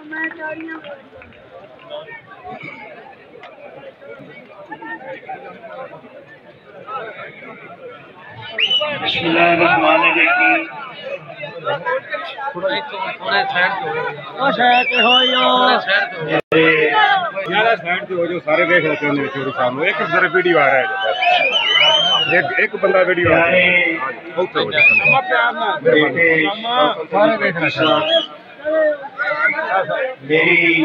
बिस्मिल्लाहिर्रहमानिर्रहीम। थोड़े साइड पे हो जो सारे देख लेते हैं मेरे सामने। एक जरा वीडियो आ रहा है, एक बंदा वीडियो मेरी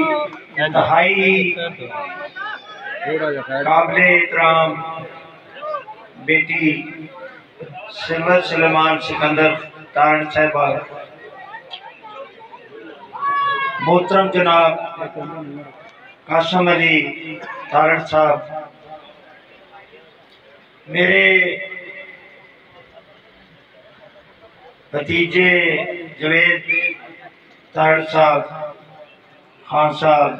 इंतहाई काबिले एहतराम बेटी सिमर सुलेमान सिकंदर तारण साहिबा, मोहतरम जनाब कासम अली तारण साहब, मेरे भतीजे जवेद तारण साहब, खान साहब,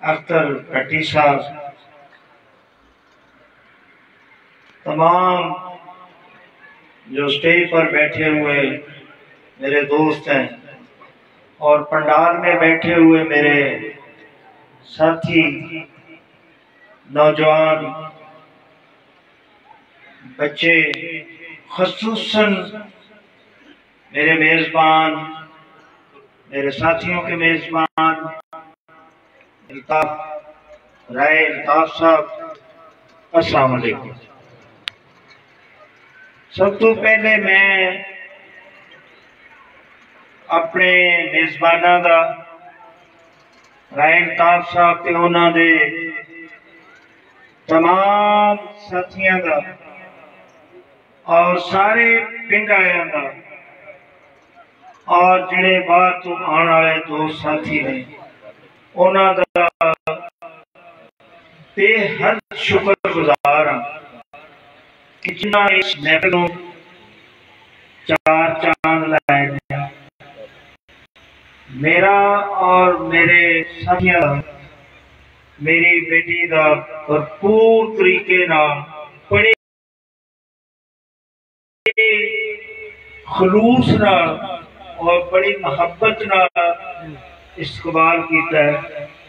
अख्तर भट्टी साहब, तमाम जो स्टेज पर बैठे हुए मेरे दोस्त हैं और पंडाल में बैठे हुए मेरे साथी नौजवान बच्चे, ख़ुसूसन मेरे मेज़बान, मेरे साथियों के मेज़बान अल्ताफ राय अल्ताफ साहब, अस्सलाम वालेकुम। सब तो पहले मैं अपने मेज़बाना का राय अल्ताफ साहब ते उन्होंने तमाम साथियों का और सारे पिंड वालों का और जिहड़े बाहर तो आने वाले दोस्त साथी ने उन्होंने बेहद शुक्रगुजार हाँ कि जिन्होंने इस महफिल को चार चांद लाए। मेरा और मेरे साथियों मेरी बेटी का भरपूर तरीके बड़े खलूस और बड़ी मोहब्बत इस्तकबाल किया है।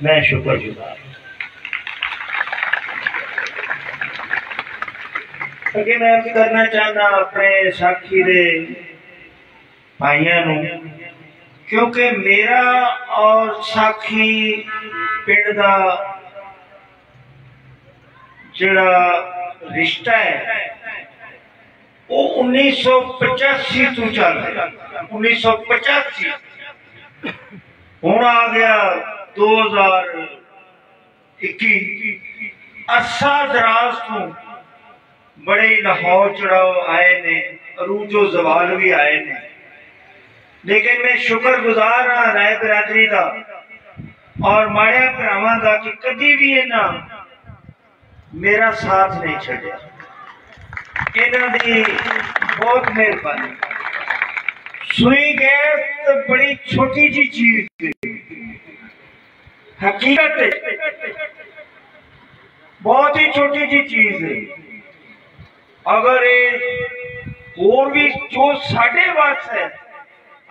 मैं शुक्रगुजार। अगे मैं करना चाहना अपने साथी दे भाइयों, क्योंकि मेरा और साखी पिंड का जिहड़ा रिश्ता है वो 1985 तो चल रहा। 1985 हुण आ गया 2021। अरसा दराज तो बड़े लाहौर चढ़ाव आए ने, अरूजो जवाल भी आए ने, लेकिन मैं शुक्रगुजार हाँ राय बिरादरी का और माड़िया भरावां का कि कभी भी इन्हां मेरा साथ नहीं छड्डिया। इन्हां दी बहुत मेहरबानी। सुई गैस तो बड़ी छोटी जी चीज थी, हकीकत बहुत ही छोटी जी चीज है। अगर और भी जो साढ़े वास्ते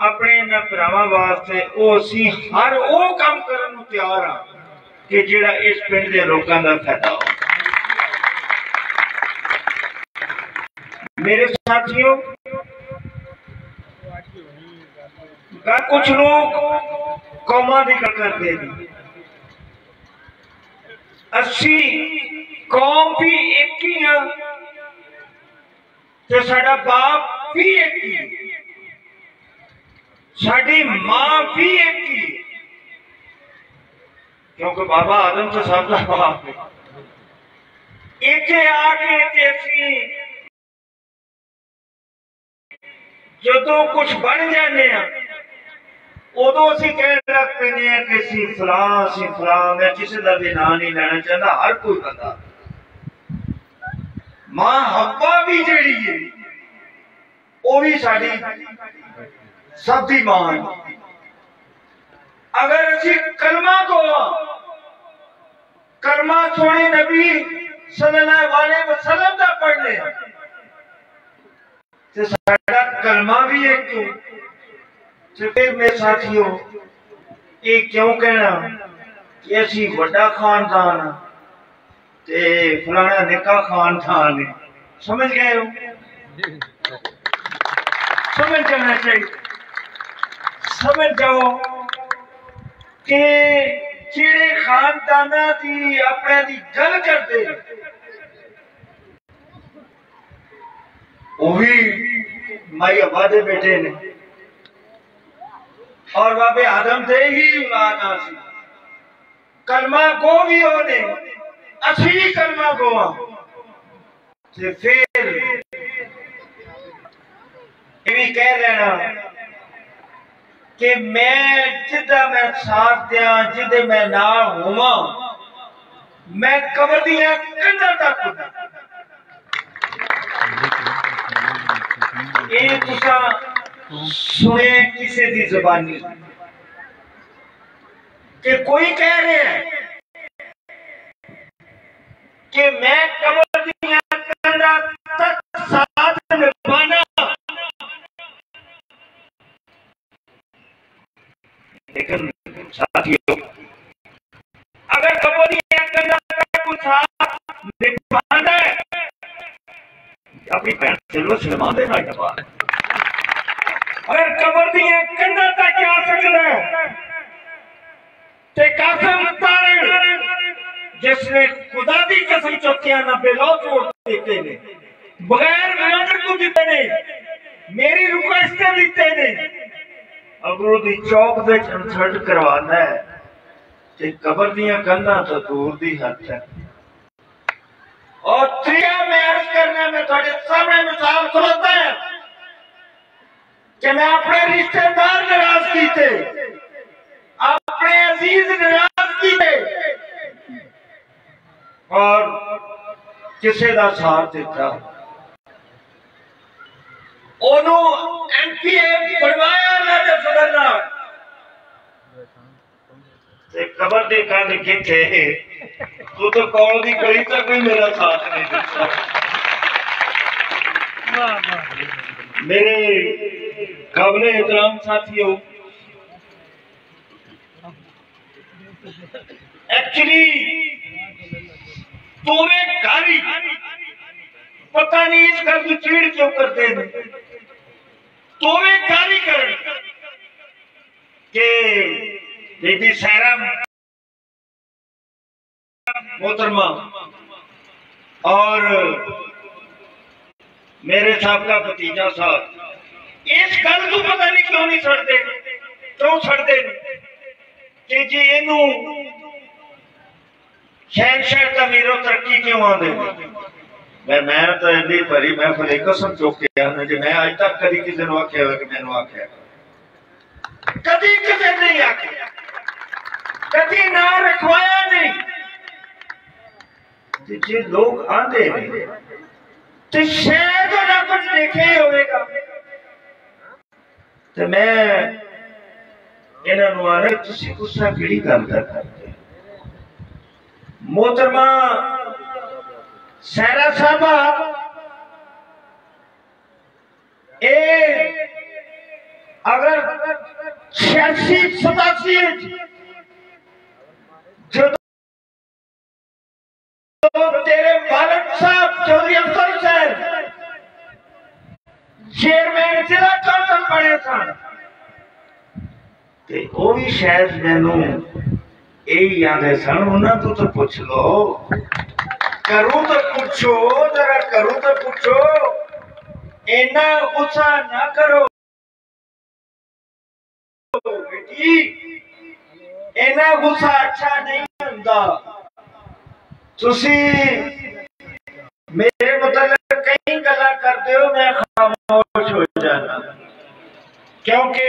अपने इन्हां भरावां वास्ते वो असीं हर वो काम करन नूं तैयार हाँ कि जिहड़ा इस पिंड दे लोकां दा फायदा हो। मेरे साथियों, कुछ लोग कौमां दी गल करदे ने, असीं कौम भी एक ही हाँ ते साडा बाप भी एक ही, साडी मां भी एक ही, क्योंकि बाबा आदम से सब का बाप है। इत्थे आके जो कुछ बन जाने उदों असीं कह लग पैंदे हैं कि असीं फलां। मैं किसी का भी नाम नहीं लेना चाहता, हर कोई बंदा। मां हब्बा भी जिहड़ी है वो भी साडी सब दी मां है। अगर असीं कलमा को कलमा सोने नबी सल्लल्लाहु अलैहि वसल्लम का पढ़ने तो साडा कलमा भी एक तो फिर मेरे साथियों ये क्यों कहना कि असी वड्डा खानदान ते फलाना निका खानदान है। समझ गए हो? समझ जाना चाहिए। समझ जाओ कि जेड़े खानदाना की अपने दी गल करते वो भी माई अब्बा दे बेटे ने और बाबे आदम दे ही औलाद आसी। कलमा गो भी होने असली कलमा गोआ ते फिर ये भी कह लेना कि मैं जिदा मैं साथ दिया जिदे मैं नाल होवा मैं कबर दिया कंधा तक ये तुसा सुने किसी की जुबानी कि कोई कह रहे हैं कि मैं कबर दिया कंधा तक साथ निभाना, लेकिन साथियों अगर कबर दिया कंधा तक साथ निभाना है अपनी भैन सिल्वर सलमान दे नाल निभा। अगर कबर दिया कंधा तक आ सकता है ते कसम तारे जिसने खुदा दी कसम चुकिया ना बेलो छोड़ देते ने बगैर मदद को दिते ने मेरी रिक्वेस्ट दिते ने अगर दी चौक दे कंसर्ट करवाना है ते कबर दिया कंधा तो दूर दी हद है। और त्रिया में अर्ज करने में थोड़े सामने मिसाल खुलता है कि मैं अपने रिश्तेदार नाराज कीते अपने अजीज नाराज कीते और किसी का साथ दिता ओनू एमपीए बनवाया ना ते सदरना ते कबर दे कंध किथे तू तो कौल दी गली तक भी मेरा साथ नहीं देता। मेरे काबिले एहतराम साथियों एक्चुअली तुम्हें गाली पता नहीं इस घर की चीड़ क्यों करते हैं तुम्हें गाली कर के बेटी सहरा मोहतरमा और मेरे साहब का भतीजा साहब इस गल को पता नहीं क्यों नहीं छड़ते क्यों छड़ते कि जी इनू शहनशाह तमीरो तरक्की क्यों आते मैं तो इन्नी भरी महफिल कसम चुक के आना जी मैं अज तक कभी किसी ने आख्या हो कि मैंने आख्या कभी किसी नहीं आख्या कभी ना रखवाया नहीं जे लोग आते तो शायद ना कुछ देखे ही होगा तो मैं इन्होंने आने तुसी गुस्सा किहड़ी गल करते मोहतरमा सहरा साहबा ए अगर 86-87 जो तेरे बालक साहब चौधरी अफसर साहब चेयरमैन जिला कौंसल बने सन ते वो भी शायद मैनू यही आते सन उन्होंने तो पूछ लो करूं तो पूछो जरा करूं तो पूछो इना गुस्सा ना करो बेटी इना गुस्सा अच्छा नहीं होता तुसी मेरे मतलब कई गल्ला करते हो मैं खामोश हो जाना क्योंकि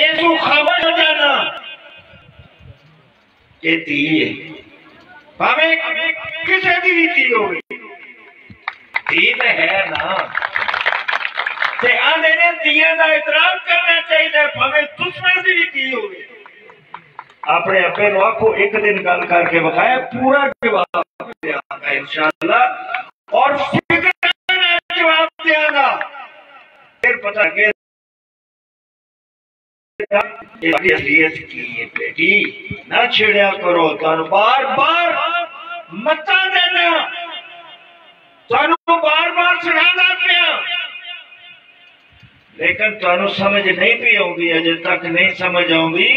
ऐसू खामोश हो जाना ये धी है भावे किसी की भी धी हो धी तो है ना ते आंदे ने धीयां दा एहतराम करना चाहिए भावे दुश्मन की भी धी हो अपने अपने आखो एक दिन गल करके बखाया पूरा जवाब देगा इंशाअल्लाह और फिक्र जवाब देगा फिर पता के असलियत की है बेटी, ना छेड़िया करो। तुहानू बार बार मत्ता देना, तुहानू बार बार सुनाना पिया, लेकिन तुहानू समझ नहीं पी आउंदी, अजे तक नहीं समझ आउंदी।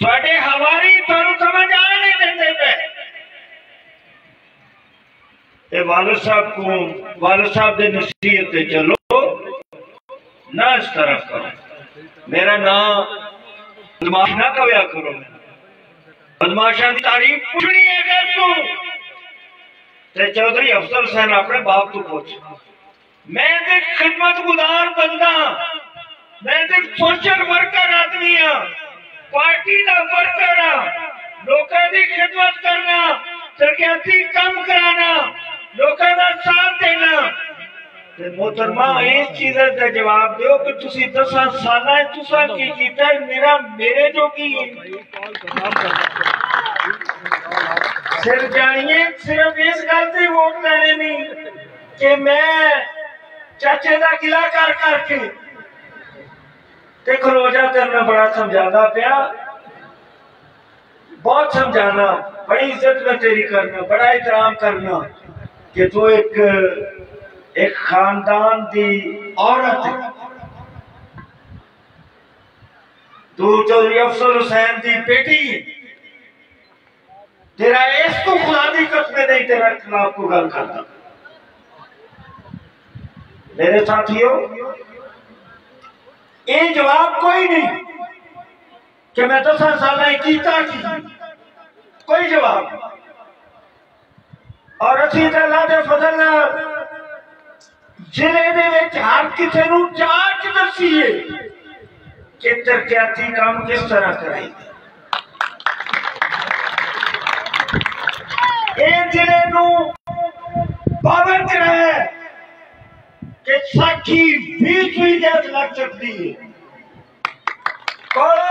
तुहाडे हवारी तुहानू समझ आ नहीं देंदे पे। ते वालिद साहब को, वालिद साहब दे नसीहत ते चलो, ना इस तरह करो। मेरा नाम बदमाश ना कव्या करो, बदमाशा की तारीफ पूछनी है अगर तू ते चौधरी अफजल हुसैन अपने बाप तू पूछ। मैं ते खिदमत गुजार बंदा, मैं ते सोशल वर्कर आदमी हाँ, पार्टी का वर्कर हाँ, लोगों की खिदमत करना, तरक्याती काम कराना, लोगों का साथ देना। मोहतरमा इस चीज का जवाब दो कि तुसी 10 साल तुसा की कीता मेरा मेरे जो की सिर जानिए सिर्फ इस गल से वोट लेने नहीं कि मैं चाचे का किला कर करके देखो रोजा करना, बड़ा समझाना पिया, बहुत समझाना, बड़ी इज्जत में तेरी करना, बड़ा एहतराम करना कि तू एक खानदान की औरत, तू चौधरी अफजल हुसैन की बेटी, तेरा इस तो खुदा की कसम नहीं तेरा खिलाफ को गल करता। मेरे साथियों, ये जवाब कोई नहीं कि मैं 10 साल कीता की, कोई जवाब। और असी अल्लाह दे फजल नाल जिले दे विच हर किसी नूं जांच दसी है कि तरक्याती काम किस तरह करें। ये जिले नूं पावर च है कि साखी 20 सुई गैस लग सकती है, कोड़ा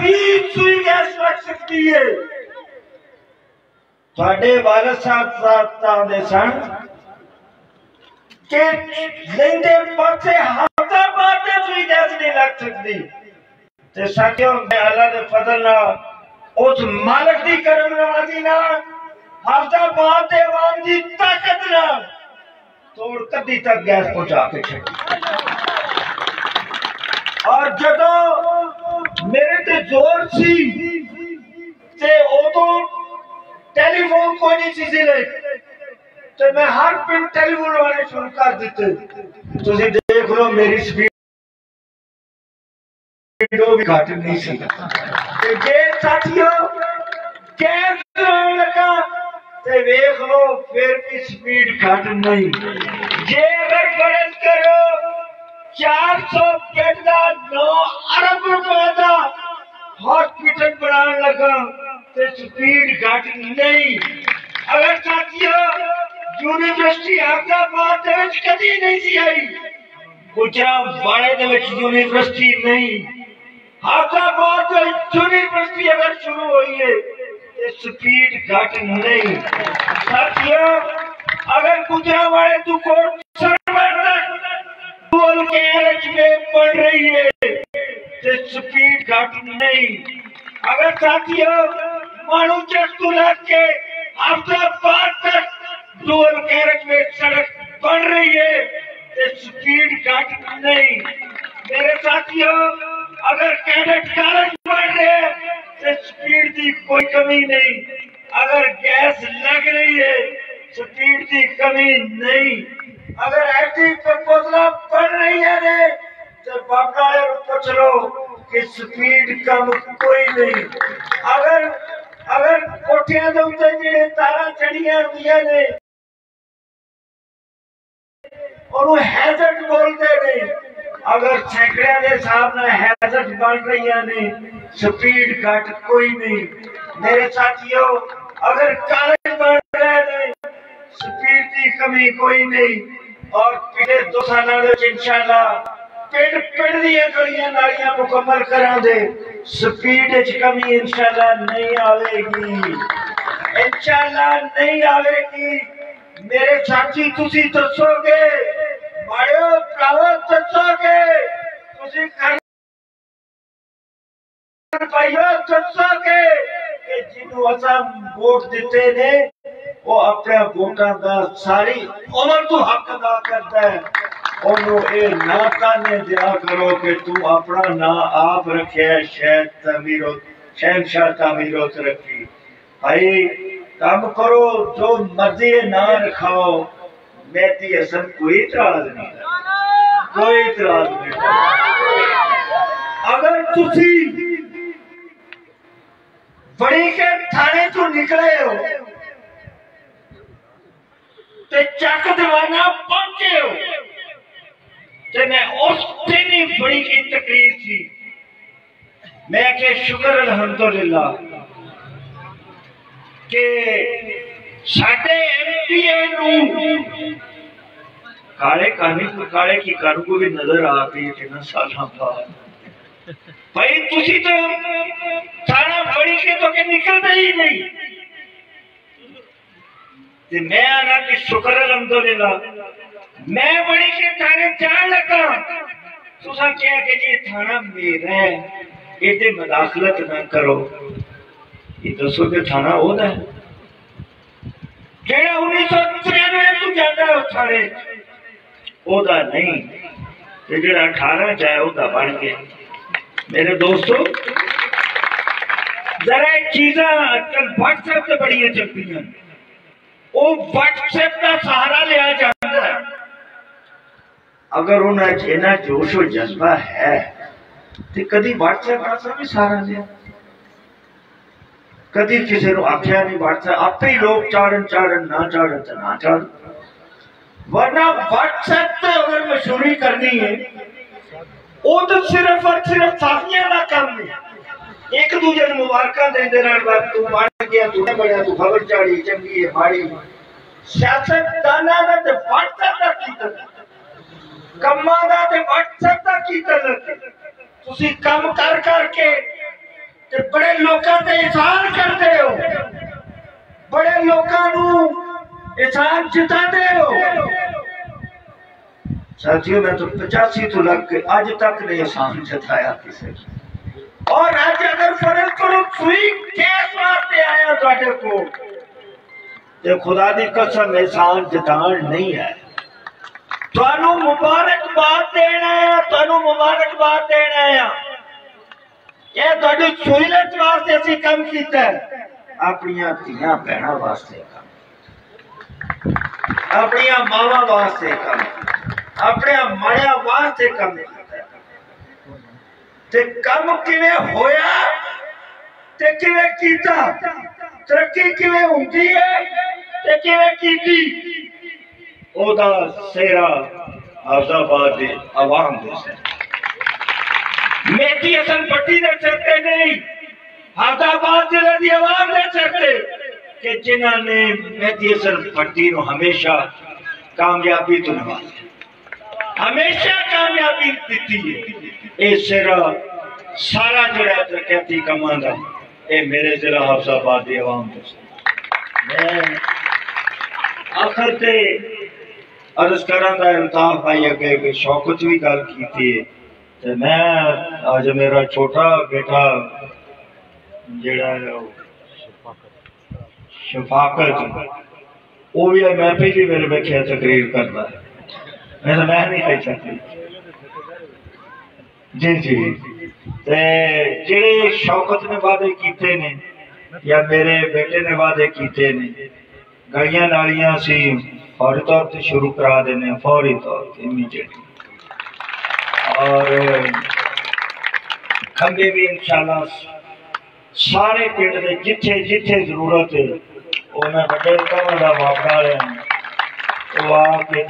20 सुई गैस लग सकती है। थोड़े वालिद साहब दे सन के लेंदे पासे हफ्ता बाद सुई गैस नहीं लग सकती। ते साथियों, मैं अल्लाह दे फजल नाल उस मालिक दी करम नवाजी नाल हफ्ता बाद दे वाम दी ताकत नाल तोड़ कदी तक गैस पहुंचा के छड़ी। और जदों मेरे ते जोर सी ते उदों टेलीफोन कोई नहीं सी ले, तो मैं हर पिंड टेलीफोन वाले शुरू कर दिते। तुसी देख लो मेरी स्पीड भी घट नहीं सी। जे साथियों गैस लगा ते देख लो फिर भी स्पीड घट नहीं। जे अगर फर्ज करो 400 बेड का 9 अरब रुपए का हॉस्पिटल बनाने लगा तो स्पीड घट नहीं। अगर साथियों यूनिवर्सिटी हैदराबाद कभी नहीं सी आई, गुजरावाले यूनिवर्सिटी नहीं, हैदराबाद यूनिवर्सिटी अगर शुरू हुई है तो स्पीड घट नहीं। साथियों, अगर गुजरावाले तू कोट में पड़ रही है तो स्पीड घट नहीं। अगर साथियों मानू चक्कू लग के हैदराबाद तक डुअल कैरेज में सड़क बन रही है तो स्पीड घट नहीं। मेरे साथियों, अगर कैडेट कॉलेज बन रहे हैं तो स्पीड की कोई कमी नहीं। अगर गैस लग रही है स्पीड की कमी नहीं। अगर ऐसी प्रपोजल बन रही है तो बाबा पूछ लो कि स्पीड कम कोई नहीं। अगर कोठियां दे उत्ते जेड़े तारा चढ़ियां हुंदियां ने और हैजर्ड बोलते ने, अगर सैकड़ियां के हिसाब नाल हैजर्ड बन रही ने स्पीड घट कोई नहीं। मेरे साथियों, अगर कॉलेज बन रहे ने स्पीड की कमी कोई नहीं। और पिछले 2 सालों में इंशाल्लाह पिंड पिंड दी गलियां नालियां मुकम्मल करा दे, स्पीड च कमी इंशाल्लाह नहीं आवेगी, इंशाल्लाह नहीं आवेगी। मेरे साथी तुसी दसोगे, माड़ो भरावो दसोगे, तुसी भाइयों दसा के जिन्हों असा वोट दिते ने वो अपने वोटां दा सारी उम्र तो हक अदा करता है। ओनू ये ना ताने दिया करो कि तू अपना ना आप रखे शायद तमीरो शहनशाह तमीरो रखी। भाई काम करो जो मर्जी ना रखाओ, मेहदी हसन कोई इतराज नहीं, कोई इतराज नहीं। अगर तुसी बड़ी के थाने तो निकले हो ते चक दीवाना पहुंचे हो ते मैं उस दिन ही बड़ी की तकरीर थी। मैं के शुक्र अल्हम्दुलिल्लाह के साडे एमपीए नू काले की कानू को भी नजर आ गई कि साल बाद भाई तुसी तो थाना बड़ी के तो के निकलते ही नहीं। ते मैं आना कि शुक्र अल्हम्दुलिल्लाह मैं बड़ी के थाने जान लगा। तुसा क्या कि जी थाना मेरा है, इते मुदाखलत ना करो। ये दसो कि थाना ओदा है जेड़ा 1993 तू जाता है उस थाने, ओदा नहीं ते जेड़ा 18 चाहे ओदा बन गया। मेरे दोस्तों जरा चीजा आजकल व्हाट्सएप से बड़ी चलती, वो व्हाट्सएप का सहारा लिया जाता है। अगर उन्हें इन्ना जोश और जज्बा है तो कभी व्हाट्सएप का भी सहारा लिया, कभी किसी को आख्या नहीं व्हाट्सएप आपे ही लोग चाड़न चाड़न ना चाड़न तो ना चाड़न। वरना व्हाट्सएप पे अगर मशहूरी करनी है वो तो सिर्फ और सिर्फ साथियों का काम है। एक दूजे को मुबारक देते रहना, तू बन गया, तू बढ़िया, तू खबर चाड़ी चंगी है माड़ी। सियासतदाना दा ते व्हाट्सएप दा की तरह कम्मा दा ते व्हाट्सएप दा की तरह तुसी काम कर करके ते बड़े लोकां ते एहसान करते हो, बड़े लोकां नू एहसान जताते हो। साथियों मैं तो 85 तो लग के आज तक नहीं एहसान जताया किसी। और आज अगर फर्ज करो सुई केस वास्ते आया तुहाडे को ते खुदा दी कसम एहसान जतान नहीं है। तुहानू मुबारकबाद देना है, तुहानू मुबारकबाद देना है। ये तुहाडी सहूलत वास्ते असीं काम कीता है, अपनियां धीआं भैणां वास्ते काम, अपनियां मावां वास्ते काम, अपने माड़ियां वास्ते काम कीता। ते काम किवें होया ते किवें कीता, तरक्की किवें हुंदी है ते किवें कीती, ओदा सेहरा आजाबाद दी आवाम दे सिर, मेहदी हसन पट्टी दे सिर ते नहीं, आजाबाद जिले दी आवाम दे सिर ते कि जिन्हां ने मेहदी हसन पट्टी नूं हमेशा कामयाबी तो नवाजा, हमेशा कामयाबी दी है। सिरा सारा जड़ा तरक्याती कमां दा ये मेरे जिला हफ्साबाद दी आवाम मैं आखिर ते अर्ज करा दा इल्ताफ भाई अगे कि शौकत भी गल कीती है ते मैं आज मेरा छोटा बेटा जेड़ा है शफाकत वो भी मैं पहली बार वेख्या तकरीर करता है, मैं नहीं कह सकती जी जी। जेड़े शौकत ने वादे कीते ने या मेरे बेटे ने वादे कीते ने, गलियां नालियां सी फौरी तौर पर शुरू करा देने, फौरी तौर पर इमीडिएटली, और खंबे भी इंशाल्लाह सारे पिंड के जिथे जिथे जरूरत है वो मैं बड़े कम का वापरा वो आके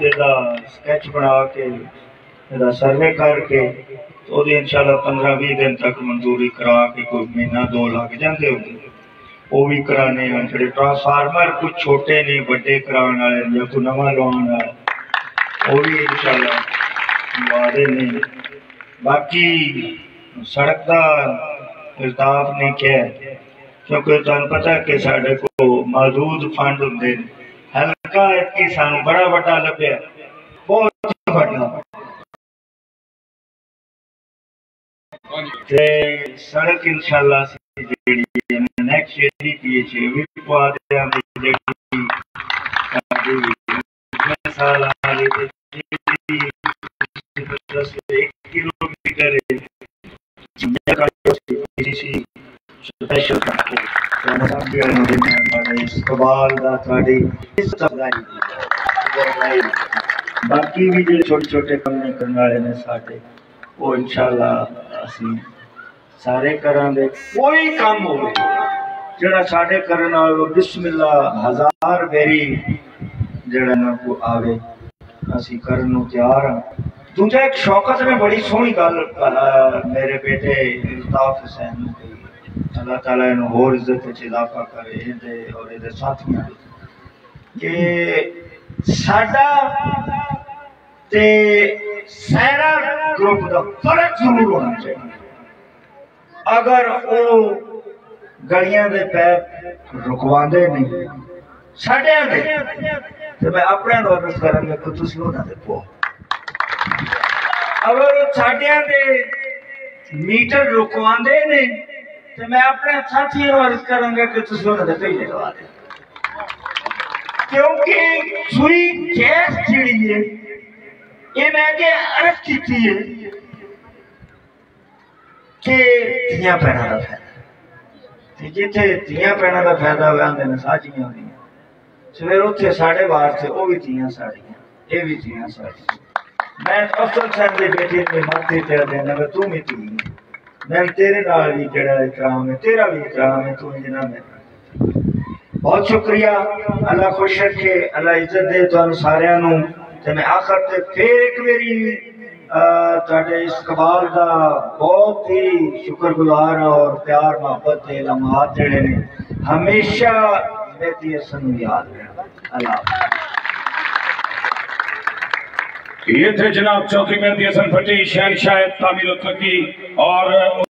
स्केच बना के सर्वे करके तो इंशाल्लाह 15-20 दिन तक मंजूरी करा के कोई महीना 2 लग जाते होंगे वो भी कराने हैं। जो ट्रांसफार्मर कुछ छोटे ने बड़े कराने वाले या कोई नवा लवाने वाला वो भी इंशाल्लाह लवा देने। बाकी सड़क का इल्ताफ नहीं किया क्योंकि तुम पता कि साढ़े को मौजूद फंड होंगे, हल्का इतनी सानू बड़ा बड़ा लभ्या, बहुत बड़ा ते सड़क इंशाल्लाह नेक्स्ट एडीपी भी पा दिया साल आ रही 1 किलोमीटर स्पेशल बाकी भी जो छोटे छोटे काम करने वाले ने साडे वो इंशाल्लाह असी सारे करांगे। कोई काम हो जड़ा साडे करन वाले बिस्मिल्लाह 1000 बेरी जड़ा ना को आवे असी करन नु तैयार हां। दूजा एक शौकत ने बड़ी सोहनी गल मेरे बेटे अल्ताफ हुसैन ने कही, अल्लाह ताला इन्हू होर इज्जत च इजाफा करे दे और इहदे साथियां के साडा ते सहरा ग्रुप का फर्क जरूर होना चाहिए। अगर वो गलियां दे पैर रुकवांदे नहीं साडियां दे तो मैं अपने नॉर्मल करांगा कि तुसीं उन्हां दे पो। अगर साडियां दे मीटर रुकवांदे ने तो मैं अपने साथियों को अर्ज करांगा कि तुसीं उन्हां दे पहले लगा दे, क्योंकि सुई गैस जिहड़ी है ये मैं के अर्ज की है कि धियां भैनां दा फायदा जिथे धियां भैनां दा फायदा होवे आंदे ने साजियां होंदियां सवेर उत्थे साढ़े बार से वो भी धियां साड़ियां ये भी धियां साड़ियां। मैं अफसर साहब के बेटे ने माथे तेरा देना मैं तू भी धी मैं तेरे नाल भी जड़ा इकराम है तेरा भी इकराम है तू जना मैं बहुत शुक्रिया। अल्लाह खुश रखे अल्लाह इज्जत दे तुहानू सारियां नू। ते मैं आखिर ते फिर एक मेरी तुहाडे इस कबाल का बहुत ही शुक्रगुजार और प्यार मोहब्बत के लम्हात जिहड़े ने हमेशा मेहदी हसन नू याद रखना। अल्लाह ये थे जनाब चौधरी मेहदी हसन फटी शहनशाह तामीर तरक्की और